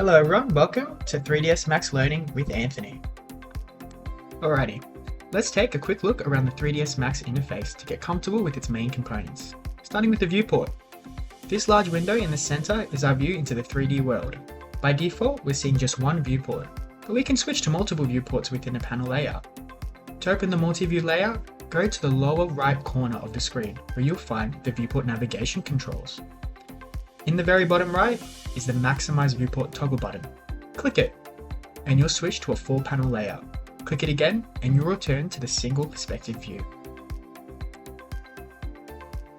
Hello everyone, welcome to 3ds Max Learning with Anthony. Alrighty, let's take a quick look around the 3ds Max interface to get comfortable with its main components. Starting with the viewport. This large window in the center is our view into the 3D world. By default, we're seeing just one viewport, but we can switch to multiple viewports within a panel layout. To open the multi-view layout, go to the lower right corner of the screen where you'll find the viewport navigation controls. In the very bottom right is the Maximize Viewport toggle button. Click it, and you'll switch to a full panel layout. Click it again, and you'll return to the single perspective view.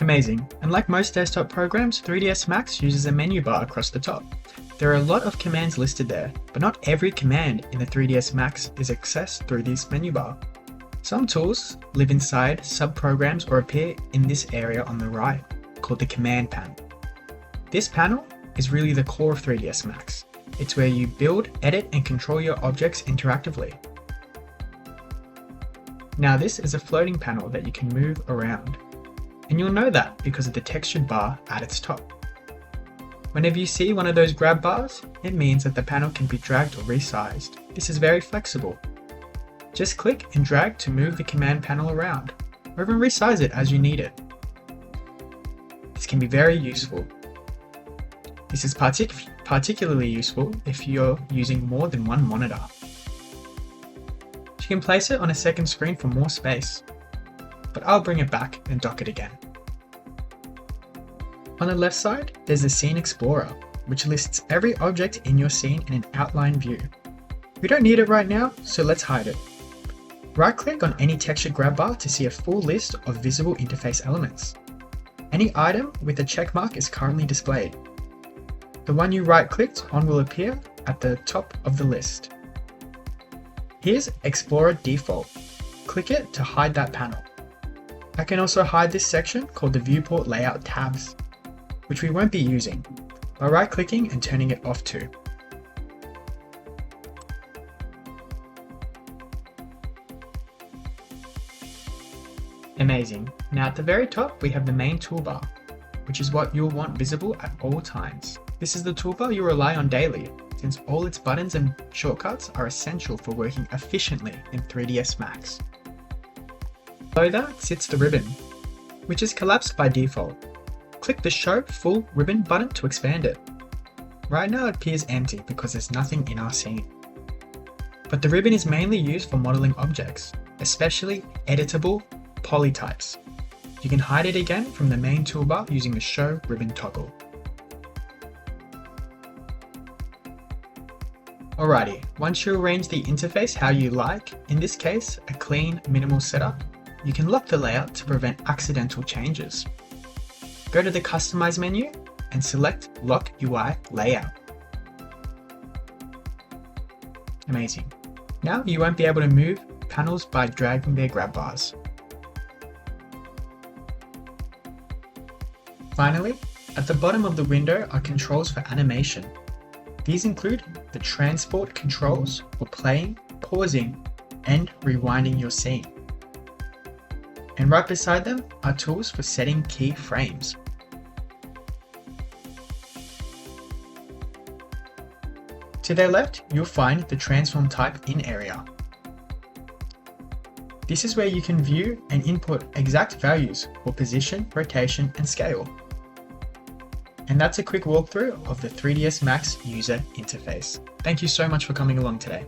Amazing, and like most desktop programs, 3ds Max uses a menu bar across the top. There are a lot of commands listed there, but not every command in the 3ds Max is accessed through this menu bar. Some tools live inside sub-programs or appear in this area on the right, called the command panel. This panel is really the core of 3ds Max. It's where you build, edit, and control your objects interactively. Now this is a floating panel that you can move around, and you'll know that because of the textured bar at its top. Whenever you see one of those grab bars, it means that the panel can be dragged or resized. This is very flexible. Just click and drag to move the command panel around, or even resize it as you need it. This can be very useful. This is particularly useful if you're using more than one monitor. You can place it on a second screen for more space, but I'll bring it back and dock it again. On the left side, there's the Scene Explorer, which lists every object in your scene in an outline view. We don't need it right now, so let's hide it. Right-click on any textured grab bar to see a full list of visible interface elements. Any item with a check mark is currently displayed. The one you right-clicked on will appear at the top of the list. Here's Explorer Default. Click it to hide that panel. I can also hide this section called the Viewport Layout tabs, which we won't be using, by right-clicking and turning it off too. Amazing. Now at the very top we have the main toolbar, which is what you'll want visible at all times. This is the toolbar you rely on daily, since all its buttons and shortcuts are essential for working efficiently in 3ds Max. Below that sits the ribbon, which is collapsed by default. Click the Show Full Ribbon button to expand it. Right now it appears empty because there's nothing in our scene. But the ribbon is mainly used for modeling objects, especially editable polytypes. You can hide it again from the main toolbar using the Show Ribbon toggle. Alrighty, once you arrange the interface how you like, in this case a clean, minimal setup, you can lock the layout to prevent accidental changes. Go to the Customize menu and select Lock UI Layout. Amazing. Now you won't be able to move panels by dragging their grab bars. Finally, at the bottom of the window are controls for animation. These include the transport controls for playing, pausing, and rewinding your scene. And right beside them are tools for setting key frames. To their left, you'll find the Transform Type In area. This is where you can view and input exact values for position, rotation, and scale. And that's a quick walkthrough of the 3ds Max user interface. Thank you so much for coming along today.